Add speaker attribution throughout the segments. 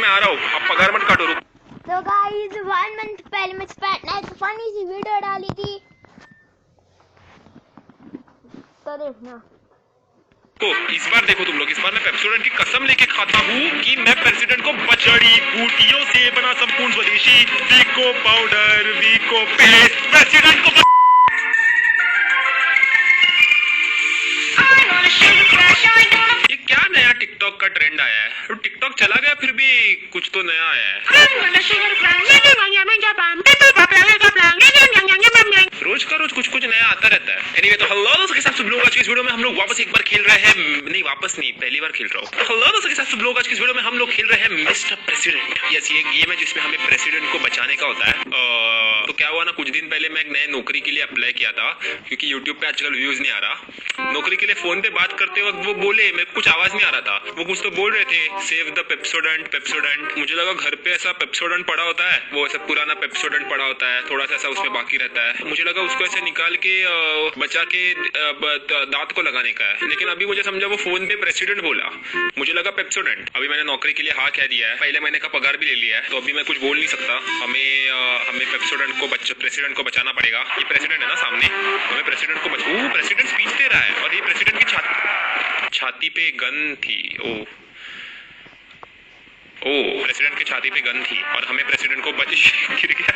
Speaker 1: मैं आ रहा हूँ, आप पगार मत काटो।
Speaker 2: तो गाइस 1 मंथ पहले मैं स्पैट ने एक फनी सी वीडियो डाली थी, तो देखना।
Speaker 1: तो इस बार देखो तुम लोग, इस बार मैं पेप्सोडेंट की कसम लेके खाता हूँ कि मैं प्रेसिडेंट को जड़ी बूटियों से बना संपूर्ण स्वदेशी वीको पाउडर, वीको पेस्ट प्रेसिडेंट को ये क्या नया टिकटॉक का ट्रेंड आया है? तो टिकटॉक चला गया फिर भी कुछ तो नया आया है। रोज का रोज कुछ कुछ नया आता रहता है। एनीवे तो हेलो दोस्तों के साथ सब लोग, आज की इस वीडियो में हम लोग वापस एक बार खेल रहे हैं, नहीं वापस नहीं, पहली बार खेल रहा हूँ। तो हेलो दोस्तों के साथ सब लोग, आज की इस वीडियो में हम लोग खेल रहे हैं मिस्टर प्रेसिडेंट। यस, ये गेम है जिसमें हमें प्रेसिडेंट को बचाने का होता है। तो क्या हुआ ना, कुछ दिन पहले मैं एक नए नौकरी के लिए अप्लाई किया था, क्योंकि यूट्यूब पे आजकल व्यूज नहीं आ रहा। नौकरी के लिए फोन पे बात करते वक्त वो बोले, मैं कुछ आवाज नहीं आ रहा था, वो कुछ तो बोल रहे थे, सेव द पेप्सोडेंट पेप्सोडेंट। मुझे लगा घर पे ऐसा पेप्सोडेंट पड़ा होता है, वो ऐसा पुराना पेप्सोडेंट पड़ा होता है, थोड़ा सा ऐसा उसमें बाकी रहता है। मुझे लगा उसको ऐसे निकाल के बचा के दांत को लगाने का है, लेकिन अभी मुझे समझा वो फोन पे प्रेसिडेंट बोला, मुझे लगा पेप्सोडेंट। अभी मैंने नौकरी के लिए हाँ कह दिया है, पहले महीने का पगार भी ले लिया है, तो अभी मैं कुछ बोल नहीं सकता। हमें पेप्सोडेंट को प्रेसिडेंट को बचाना पड़ेगा। ये प्रेसिडेंट है ना सामने, हमें प्रेसिडेंट को प्रेसिडेंट स्पीच दे रहा है, और ये प्रेसिडेंट की छाती पे गन थी। प्रेसिडेंट की छाती पे गन थी और हमें प्रेसिडेंट को गिर गया।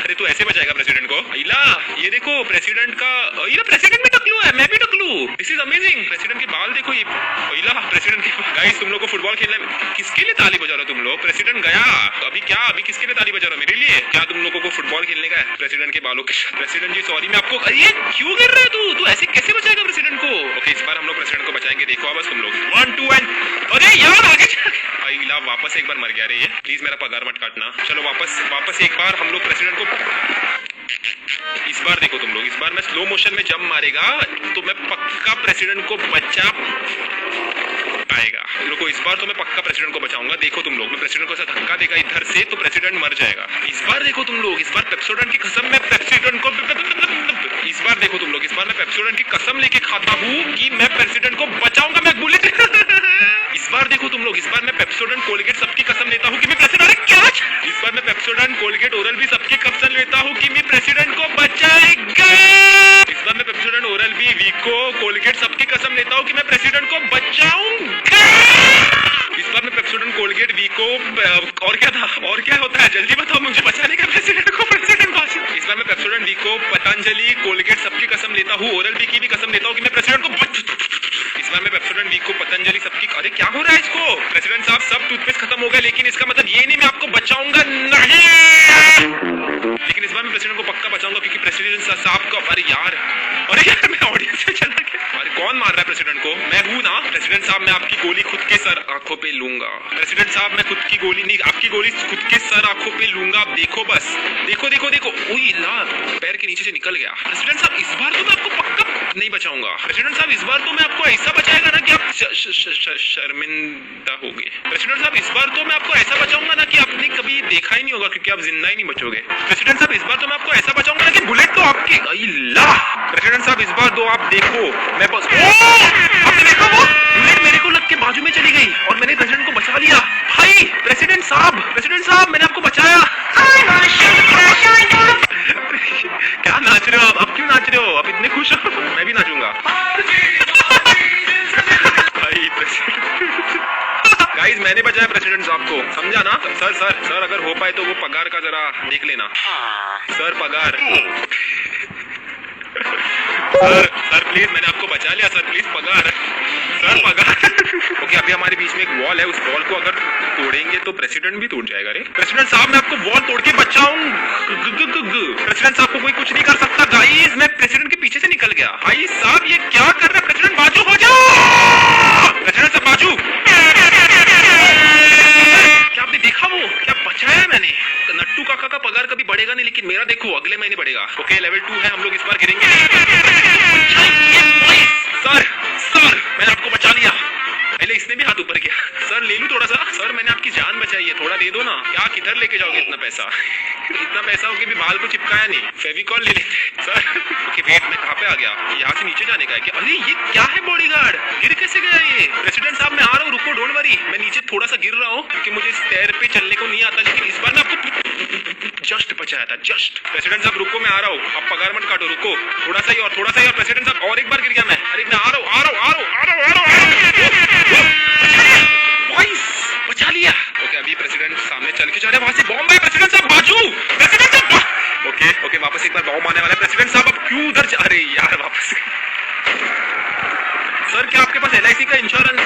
Speaker 1: अरे तू ऐसे बचाएगा प्रेसिडेंट को? इला ये देखो प्रेसिडेंट का, ये प्रेसिडेंट भी टकलू है, मैं भी टकलू। This is amazing. प्रेसिडेंट के बाल देखो, ये इला प्रेसिडेंट के। गाइस तुम लोग को फुटबॉल खेलना है, किसके लिए ताली बजा रहे हो तुम लोग? प्रेसिडेंट गया अभी, क्या अभी किसके लिए ताली बजा रहे हो? मेरे लिए? क्या तुम लोगों को फुटबॉल खेलने का है प्रेसिडेंट के बालों के? प्रेसिडेंट जी सॉरी, मैं आपको, अरे क्यों गिर रहे हो तू ऐसे कैसे बचाएगा प्रेसिडेंट को? ओके इस बार हम लोग प्रेसिडेंट को बचाएंगे, देखो बस तुम लोग 1 2 एंड अरे यार आगे इला वापस एक बार मर गया रे ये। प्लीज मेरा पगार मत काटना। चलो वापस एक बार हम लोग प्रेसिडेंट को, इस बार देखो तुम लोग, इस बार मैं स्लो मोशन में जंप मारेगा तो मैं पक्का प्रेसिडेंट को बचा पाएगा। रुको, इस बार तो मैं पक्का प्रेसिडेंट को बचाऊंगा। देखो तुम लोग, मैं प्रेसिडेंट को ऐसा धक्का देगा इधर से तो प्रेसिडेंट मर जाएगा। इस बार देखो तुम लोग, इस बार पेप्सोडेंट की कसम मैं प्रेसिडेंट को, इस बार देखो तुम लोग, इस बार मैं पेप्सोडेंट की कसम लेके खाता हूँ कि मैं प्रेसिडेंट को बचाऊंगा। मैं बुलेट इस बार देखो तुम लोग, इस बार मैं पेप्सोडेंट कोलगेट सबकी कसम लेता हूँ कि मैं प्रेसिडेंट, क्या इस बार मैं पेप्सोडेंट कोलगेट ओरल भी सबकी कसम लेता हूँ कि मैं प्रेसिडेंट को बचाएगा। इस बार मैं पेप्सोडेंट ओरल भी, वीको, कोलगेट सबकी कसम लेता हूँ कि मैं प्रेसिडेंट को बचाऊंगा। इस बार मैं पेप्सोडेंट कोलगेट वीको, और क्या था, और क्या होता है जल्दी बताओ मुझे बचाने का प्रेसिडेंट को। इस बार मैं पेप्सोडेंट वीको, पतंजलि, कोलगेट सबकी कसम लेता हूँ, ओरल बी की भी कसम लेता हूँ कि मैं प्रेसिडेंट को इस बार मैं पेप्सोडेंट वीको, पतंजलि सबकी, अरे क्या हो रहा है इसको? प्रेसिडेंट साहब सब टूथपेस्ट खत्म हो गया, लेकिन इसका मतलब ये नहीं मैं आपको बचाऊंगा नहीं, लेकिन इस बार मैं प्रेसिडेंट को पक्का बचाऊंगा क्योंकि प्रेसिडेंट साहब का, अरे यार मैं ऑडियंस से चला गया। अरे कौन मार रहा है प्रेसिडेंट को? मैं हूं ना प्रेसिडेंट साहब, मैं आपकी गोली खुद के सर आंखों पे लूंगा। प्रेसिडेंट साहब मैं खुद की गोली नहीं, आपकी गोली खुद के सर आंखों पे लूंगा। आप देखो बस, देखो देखो देखो, पैर के नीचे से निकल गया। प्रेसिडेंट साहब इस बार तो मैं आपको पक्का नहीं बचाऊंगा। प्रेसिडेंट साहब इस बार तो मैं आपको ऐसा बचाएगा ना कि आप शर्मिंदा हो गए। प्रेसिडेंट साहब इस बार तो मैं आपको ऐसा बचाऊंगा ना कि आपने कभी देखा ही नहीं होगा, क्योंकि आप जिंदा ही नहीं बचोगे। प्रेसिडेंट साहब इस बार तो मैं आपको ऐसा बचाऊंगा ना कि बुलेट तो आपकी, प्रेसिडेंट साहब इस बार तो आप देखो, मैं बस आपने देखा वो बुलेट मेरे को लग के बाजू में चली गई और मैंने प्रेसिडेंट को बचा लिया। भाई प्रेसिडेंट साहब मैंने आपको बचाया। क्या नाच रहे हो आप क्यों नाच रहे हो? आप इतने खुश हो? मैं भी नाचूंगा। भाई गाइस मैंने बचाया प्रेसिडेंट साहब को, समझा ना? सर अगर हो पाए तो वो पगार का जरा देख लेना। सर पगार, सर प्लीज मैंने आपको बचा लिया। सर प्लीज पगार, सर पगार। ओके अभी हमारे बीच में एक वॉल है, उस वॉल को अगर तोड़ेंगे तो प्रेसिडेंट भी टूट जाएगा। रे प्रेसिडेंट साहब मैं आपको वॉल तोड़ के बचाऊं। प्रेसिडेंट साहब को कोई कुछ नहीं कर सकता। गाइस मैं प्रेसिडेंट के पीछे से निकल गया। भाई साहब ये क्या कर रहा है? प्रेसिडेंट बाजू हो जाओ, प्रेसिडेंट साहब बाजू। क्या आपने देखा वो क्या बचाया मैंने? नट्टू काका का पगार कभी बढ़ेगा नहीं, लेकिन मेरा देखो अगले महीने बढ़ेगा। ओके लेवल 2 है, हम लोग इस बार गिरेंगे। सर मैंने आपको बचा लिया। पहले इसने भी हाथ ऊपर किया। सर ले लूं थोड़ा सा? सर मैंने आपकी जान बचाई है, थोड़ा दे दो ना। क्या किधर लेके जाओगे इतना पैसा? इतना पैसा हो कि भी बाल को चिपकाया नहीं, फेविकॉल ले लेते। सर ओके वेट, मैं कहाँ पे आ गया? यहाँ से नीचे जाने का है क्या? अरे ये क्या है बॉडीगार्ड? गिर कैसे गया ये? प्रेसिडेंट साहब मैं आ रहा हूँ, रुको, डोंट वरी। मैं नीचे थोड़ा सा गिर रहा हूँ क्योंकि मुझे स्टेयर पे चलने को नहीं आता, लेकिन इस बार मैं आपको जस्ट बचाया था, जस्ट। प्रेसिडेंट साहब रुको, मैं आ रहा हूँ, आप पगार मत काटो, रुको थोड़ा सा ही और, थोड़ा सा ही और। प्रेसिडेंट साहब और एक बार गिर गया मैं। अरे मैं आ रहा हूँ, आ रहा हूँ, आ रहा हूँ, आ रहा हूँ, आ रहा हूँ। वॉइस बचा लिया। ओके अभी प्रेसिडेंट सामने चल के जा रहे हैं, वहां से बॉम्ब है। प्रेसिडेंट साहब बाजू, प्रेसिडेंट साहब। ओके ओके वापस एक बार बॉम्ब आने वाला है। प्रेसिडेंट साहब अब क्यों उधर जा रहे? यार वापस। सर क्या आपके पास LIC का इंश्योरेंस?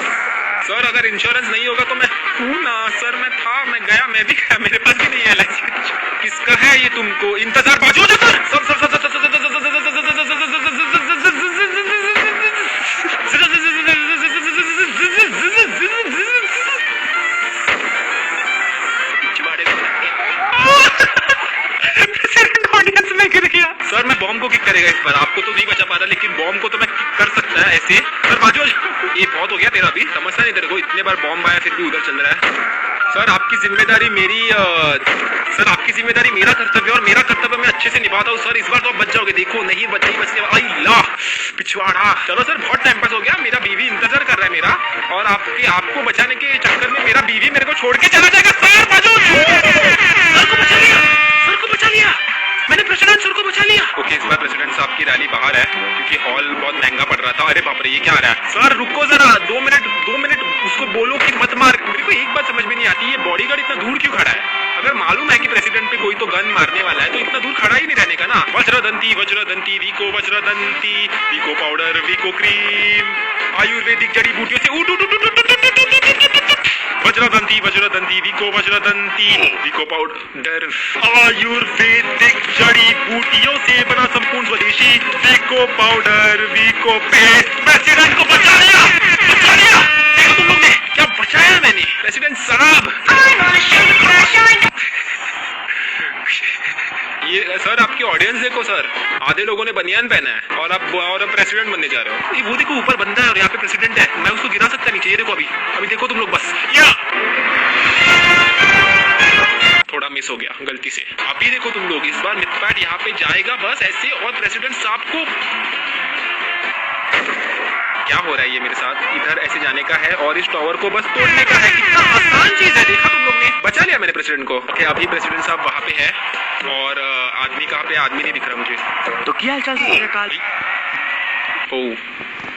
Speaker 1: सर अगर इंश्योरेंस नहीं होगा तो मैं हूँ ना सर, मैं था, मैं गया, मैं भी गया, मेरे पास भी नहीं है LIC। किसका है ये? तुमको इंतजार, बाजू हो जाओ sir. Sir sir sir sir मैं बॉम्ब को किक करेगा इस बार, आपको तो नहीं बचा पा रहा, लेकिन बॉम्ब को तो मैं किक कर सकता है ऐसे। सर बाजू, ये बहुत हो गया तेरा भी, समझता नहीं तेरे को, इतने बार बॉम्ब आया फिर भी उधर चल रहा है। सर आपकी जिम्मेदारी मेरी सर आपकी जिम्मेदारी मेरा कर्तव्य और मेरा कर्तव्य मैं अच्छे से निभाता हूँ। सर इस बार तो आप बच जाओगे, देखो नहीं बचने वाला पिछवाड़ा। चलो सर बहुत टाइम पास हो गया, मेरा बीवी इंतजार कर रहा है मेरा, और आपको बचाने के चक्कर में मेरा बीवी मेरे को छोड़ के चला जाएगा। सर बाजू, सर को बचा लिया, सर को बचा लिया मैंने, प्रेसिडेंट सर को बचा लिया। ओके इस बार प्रेसिडेंट साहब की रैली बाहर है क्योंकि हॉल बहुत महंगा पड़ रहा था। अरे बाप रे ये क्या आ रहा है? सर रुको जरा, 2 मिनट उसको बोलो कि मत मार। मेरे को एक बात समझ में नहीं आती, ये बॉडीगार्ड इतना दूर क्यों खड़ा है? अगर मालूम है कि प्रेसिडेंट पे कोई तो गन मारने वाला है तो इतना दूर खड़ा ही नहीं रहने का ना। वज्रदंती वज्रदंती वीको, वज्रदंती वीको पाउडर, वीको क्रीम, आयुर्वेदिक जड़ी बूटियों से उठ उठ उठ उठ उठ। वज्रदंती वज्रदंती वीको, वज्रदंती वीको पाउडर, आयुर्वेदिक जड़ी बूटियों से बना संपूर्ण स्वदेशी वीको पाउडर, वीको पेस्ट। प्रेसिडेंट को बचा लिया, बचा लिया। देखो तुम लोग ने क्या बचाया मैंने, प्रेसिडेंट साहब। ये सर आपकी ऑडियंस देखो सर, आधे लोगों ने बनियान पहना है और आप प्रेसिडेंट बनने जा रहे हो। ये वो देखो ऊपर बंदा है और यहाँ पे प्रेसिडेंट है, मैं उसको गिरा सकता नीचे। ये देखो अभी देखो तुम लोग, बस या थोड़ा मिस हो गया गलती से। अभी देखो तुम लोग, इस बार मिथपैट यहाँ पे जाएगा बस ऐसे, और प्रेसिडेंट साहब को क्या हो रहा है ये मेरे साथ, इधर ऐसे जाने का है और इस टावर को बस तोड़ने का है। कितना आसान चीज है, देखा तुम लोग ने, बचा लिया मैंने प्रेसिडेंट को। ओके अभी प्रेसिडेंट साहब वहां पे है और आदमी कहाँ पे? आदमी नहीं दिख रहा मुझे।
Speaker 3: तो क्या हालचाल सस्त्रकाल?
Speaker 1: ओ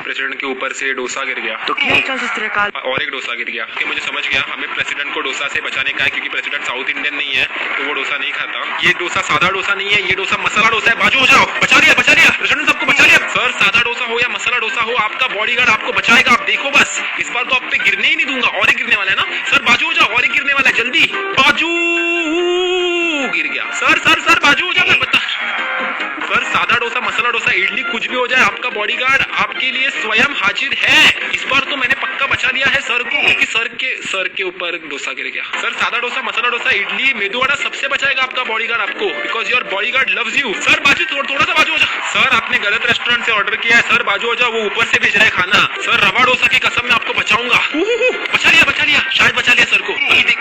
Speaker 1: प्रेसिडेंट के ऊपर से डोसा गिर गया।
Speaker 3: तो क्या हालचाल सस्त्रकाल?
Speaker 1: और एक डोसा गिर गया। कि मुझे समझ गया, हमें प्रेसिडेंट को डोसा से बचाने का है क्योंकि प्रेसिडेंट साउथ इंडियन नहीं है तो वो डोसा नहीं खाता। ये डोसा सादा डोसा नहीं है, ये डोसा मसाला डोसा है। बाजू हो जाओ, बचा लिया प्रेसिडेंट सबको बचा लिया। सर सादा डोसा हो या मसाला डोसा हो, आपका बॉडीगार्ड आपको बचाएगा, आप देखो बस। इस बार तो आप पे गिरने ही नहीं दूंगा। और एक गिरने वाला है ना सर, बाजू हो जाओ, और एक गिरने वाला है, जल्दी बाजू। गिर गया सर, सर बाजू हो जाओ, मैं बता। सर सादा डोसा, मसाला डोसा, इडली, कुछ भी हो जाए, आपका बॉडीगार्ड आपके लिए स्वयं हाजिर है। इस बार तो मैंने पक्का बचा लिया है सर को, क्योंकि सर के ऊपर डोसा गिर गया। सर सादा डोसा, मसाला डोसा, इडली, मेदू वड़ा सबसे बचाएगा आपका बॉडीगार्ड आपको, because your bodyguard loves you. Sir बाजू, थोड़ा सा बाजू हो जाओ। सर आपने गलत रेस्टोरेंट से ऑर्डर किया है, सर बाजू हो जाओ, वो ऊपर से भेज रहा है खाना। सर रवा डोसा की कसम मैं आपको बचाऊंगा। बचा लिया, शायद बचा लिया सर को। अभी देख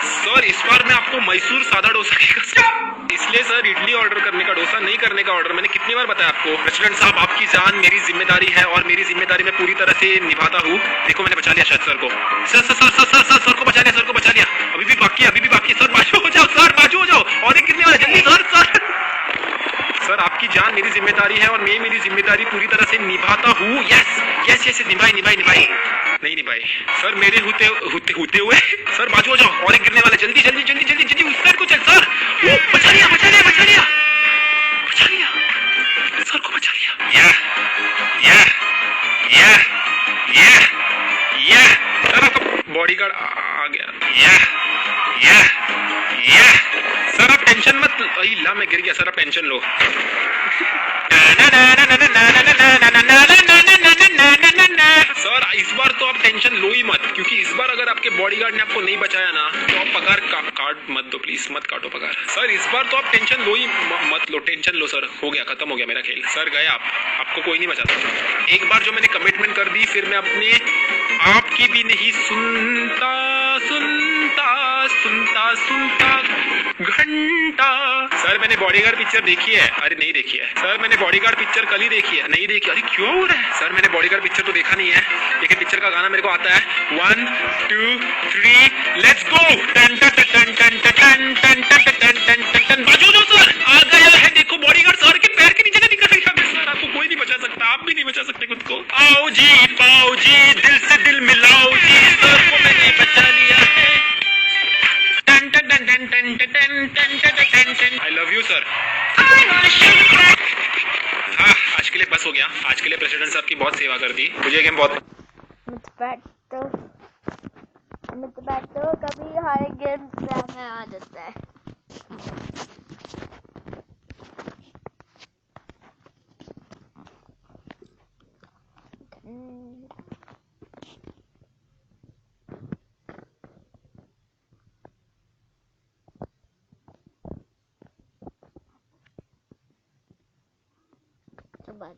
Speaker 1: सर, इस बार मैं आपको मैसूर सादा डोसा की कसम, इसलिए सर इडली ऑर्डर करने का, डोसा नहीं करने का ऑर्डर मैंने कितनी बार बताया आपको। प्रेसिडेंट साहब आपकी जान मेरी जिम्मेदारी है और मेरी जिम्मेदारी मैं पूरी तरह से निभाता हूँ। देखो मैंने बचा लिया शायद सर को। सर को बचा लिया। अभी भी बाकी है। सर बाजू हो जाओ, सर बाजू हो जाओ, और एक कितने वाले, जल्दी सर आपकी जान मेरी जिम्मेदारी है और मैं मेरी जिम्मेदारी पूरी तरह से निभाता हूँ। यस निभाई नहीं निभाई सर, मेरे होते हुए। सर बाजू हो जाओ, और एक गिरने वाला, जल्दी उस साइड को चल। सर बचा लिया सर को बचा लिया। सर आपका बॉडीगार्ड आ गया। सर आप टेंशन मत ला, मैं गिर गया सर, आप टेंशन लो। सर इस बार तो आप टेंशन लो ही मत, क्योंकि इस बार अगर आपके बॉडीगार्ड ने आपको नहीं बचाया ना तो आप पगार काट मत दो प्लीज, मत काटो पगार। सर इस बार तो आप टेंशन लो ही मत लो, टेंशन लो सर, हो गया, खत्म हो गया मेरा खेल सर, गए आप, आपको कोई नहीं बचाता। एक बार जो मैंने कमिटमेंट कर दी फिर मैं अपने आपकी भी नहीं सुनता सुनता सुनता सुनता घंटा। सर मैंने बॉडीगार्ड पिक्चर देखी है, अरे नहीं देखी है सर, मैंने बॉडीगार्ड पिक्चर कल ही देखी है, नहीं देखी, अरे क्यों हो रहा है सर, मैंने बॉडीगार्ड पिक्चर तो देखा नहीं है, लेकिन पिक्चर का गाना मेरे को आता है 1 2 3 लेट्स गो, टन टन टन टन टन टन टन टन टन टन। बजो जो सर, आ गया है देखो बॉडीगार्ड, सर के पैर के नीचे से निकल गया सर, आपको कोई नहीं बचा सकता, आप भी नहीं बचा सकते खुद को। आओ जी पाओ जी, दिल से दिल मिलाओ जी, सर को मैंने बचा लिया है। टन टन टन टन टन टन टन टन टन। I love you sir. हाँ आज के लिए बस हो गया, आज के लिए प्रेसिडेंट साहब की बहुत सेवा कर दी, मुझे गेम बहुत
Speaker 2: तो कभी हर गेम में आ जाता है। तो बाय।